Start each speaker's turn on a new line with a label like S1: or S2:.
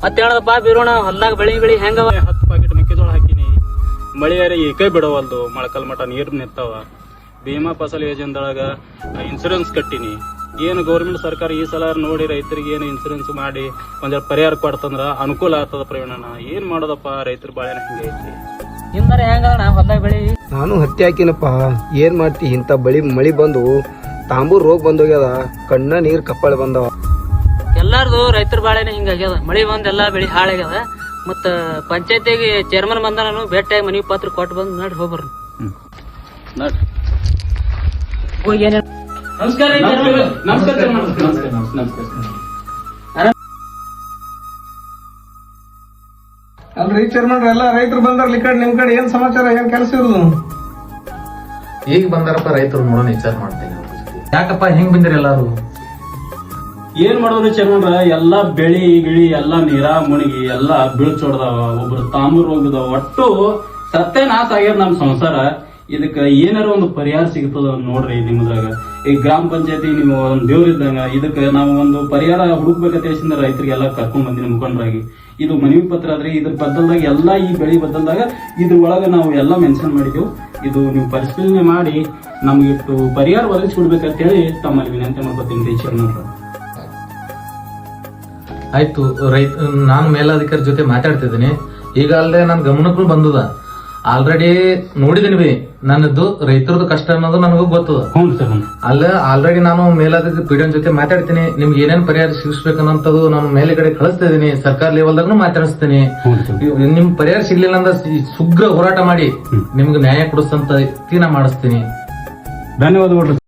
S1: ಮತ್ತೆ ಹೇಳದಪ್ಪ ಬೀರೋಣ ಹೊಲ್ದಾಗ ಬೆಳಿ ಹೆಂಗವ?
S2: 10 ಪಾಕೆಟ್ ಮೆಕ್ಕೆಜೋಳ ಹಾಕಿನಿ. ಮಳೆಯಾರ ಏಕೈ ಬಿಡವಲ್ದು, ಮೊಳಕಲ್ ಮಟ ನೀರು ನಿಂತಾವ. ಭೀಮಾ ಫಸಲ್ ಯೋಜನೆದೊಳಗ ಇನ್ಸೂರೆನ್ಸ್ ಕಟ್ಟಿನಿ. ಏನು ಗೌರ್ಮೆಂಟ್ ಸರ್ಕಾರ ಈ ಸಲ ನೋಡಿ ರೈತರಿಗೆ ಏನು ಇನ್ಸೂರೆನ್ಸ್ ಮಾಡಿ ಒಂದ್ ಪರಿಹಾರ ಕೊಡ್ತಂದ್ರ ಅನುಕೂಲ ಆಗ್ತದ. ಪ್ರವೀಣನ ಏನ್ ಮಾಡೋದಪ್ಪ, ರೈತರ ಬಾಳೆನ ಹಿಂಗೈತಿ.
S1: ನಿಮ್ದಾರ ಹೆಂಗಣ ಹೊಲ್ದಾಗ ಬೆಳಿ?
S3: ನಾನು ಹತ್ತಿ ಹಾಕಿನಪ್ಪ, ಏನ್ ಮಾಡ್ತಿ ಇಂತ ಮಳಿ ಬಂದು ತಾಂಬೂರ್ ರೋಗ ಬಂದೋಗ್ಯದ, ಕಣ್ಣ ನೀರ್ ಕಪ್ಪಳ ಬಂದವ.
S1: ಎಲ್ಲಾರ್ದು ರೈತರ ಬಾಳೆನ ಹಿಂಗಾಗ್ಯದ. ಮಳಿ ಬಂದ್ ಎಲ್ಲಾ ಬೆಳಿ ಹಾಳಾಗ್ಯದ. ಮತ್ತ ಪಂಚಾಯತಿಗೆ ಚೇರ್ಮನ್ ಬಂದ, ನಾನು ಭೇಟಿಯಾಗಿ ಮನವಿ ಪತ್ರ ಕೊಟ್ಟು ಬಂದ್ ನೋಡಿ ಹೋಗ್ಬರ್ರಿ. ಹೋಗಿ ಏನೇನು ನಮಸ್ಕಾರ.
S3: ಅಲ್ರಿ ಚೇರ್ಮನ್ ಎಲ್ಲ ರೈತರು ಬಂದಾರ್ಲಿ, ಕಡೆ ನಿಮ್ ಕಡೆ ಏನ್ ಸಮಾಚಾರ, ಏನ್ ಕೆಲಸ ಇರುದು?
S4: ಈಗ ಬಂದಾರಪ್ಪ ರೈತರು, ನೋಡೋಣ ವಿಚಾರ ಮಾಡ್ತೇನೆ. ಯಾಕಪ್ಪ ಹೆಂಗ್ ಬಂದಿರಿ ಎಲ್ಲಾರು?
S2: ಏನ್ ಮಾಡೋದು ಚರ್ಮನ್ರ, ಎಲ್ಲಾ ಬೆಳಿ ಗಿಳಿ ಎಲ್ಲಾ ನೀರಾ ಮುಣಿಗಿ ಎಲ್ಲಾ ಬೀಳ್ಚೊಡ್ದಾವ. ಒಬ್ರು ತಾಂಬೂರ್ ಹೋಗಿದಾವ. ಒಟ್ಟು ಸತ್ಯನಾಶ ಆಗ್ಯದ ನಮ್ ಸಂಸಾರ. ಇದಕ್ಕ ಏನಾರ ಒಂದು ಪರಿಹಾರ ಸಿಗ್ತದ ನೋಡ್ರಿ ನಿಮ್ಮದ್ರಾಗ. ಈ ಗ್ರಾಮ ಪಂಚಾಯತಿ ನೀವು ಒಂದ್ ದೇವ್ರಿದ್ದಂಗ, ಇದಕ್ಕ ನಾವು ಒಂದು ಪರಿಹಾರ ಹುಡುಕ್ಬೇಕಂತ ರೈತರಿಗೆಲ್ಲ ಕರ್ಕೊಂಡ್ ಬಂದಿನಿ ಮುಖಂಡರಾಗಿ. ಇದು ಮನವಿ ಪತ್ರ ಆದ್ರೆ ಇದ್ರ ಬದಲ್ದಾಗ ಎಲ್ಲಾ ಈ ಬೆಳಿ ಬದಲ್ದಾಗ ಇದ್ರ ಒಳಗ ನಾವು ಎಲ್ಲಾ ಮೆನ್ಷನ್ ಮಾಡಿದೆವು. ಇದು ನೀವು ಪರಿಶೀಲನೆ ಮಾಡಿ ನಮ್ಗೆ ಇಟ್ಟು ಪರಿಹಾರ ಒದಗಿಸ್ಕೊಡ್ಬೇಕಂತ ಹೇಳಿ ತಮ್ಮಲ್ಲಿ ವಿನಂತಿ ಮಾಡ್ಕೊತೀನಿ ಚರ್ಮನ್ರ.
S4: ಆಯ್ತು, ನಾನು ಮೇಲಾಧಿಕಾರಿ ಜೊತೆ ಮಾತಾಡ್ತಿದ್ದೀನಿ. ಈಗ ಅಲ್ಲದೆ ನನ್ ಗಮನಕ್ಕೂ ಬಂದದ. ಆಲ್ರೆಡಿ ನೋಡಿದೀನಿ ಬಿ, ನನ್ನದು ರೈತರದ್ದು ಕಷ್ಟ ಅನ್ನೋದು ನನಗೂ ಗೊತ್ತದ. ಅಲ್ಲ ಆಲ್ರೆಡಿ ನಾನು ಮೇಲಾಧಿಕಾರಿ ಪಿಡಿಎಂ ಜೊತೆ ಮಾತಾಡ್ತೀನಿ. ನಿಮ್ಗೆ ಏನೇನ್ ಪರಿಹಾರ ಸಿಗಿಸ್ಬೇಕನ್ನೋದು ನಾನು ಮೇಲೆಗಡೆ ಕಳಿಸ್ತಾ ಇದೀನಿ. ಸರ್ಕಾರ ಲೆವೆಲ್ದಾಗೂ ಮಾತಾಡಿಸ್ತೀನಿ. ನಿಮ್ ಪರಿಹಾರ ಸಿಗ್ಲಿಲ್ಲ ಅಂದ್ರೆ ಸುಗ್ರ ಹೋರಾಟ ಮಾಡಿ ನಿಮ್ಗೆ ನ್ಯಾಯ ಕೊಡಿಸಂತ ತೀರ್ಮಾನ ಮಾಡಿಸ್ತೀನಿ.
S2: ಧನ್ಯವಾದಗಳು.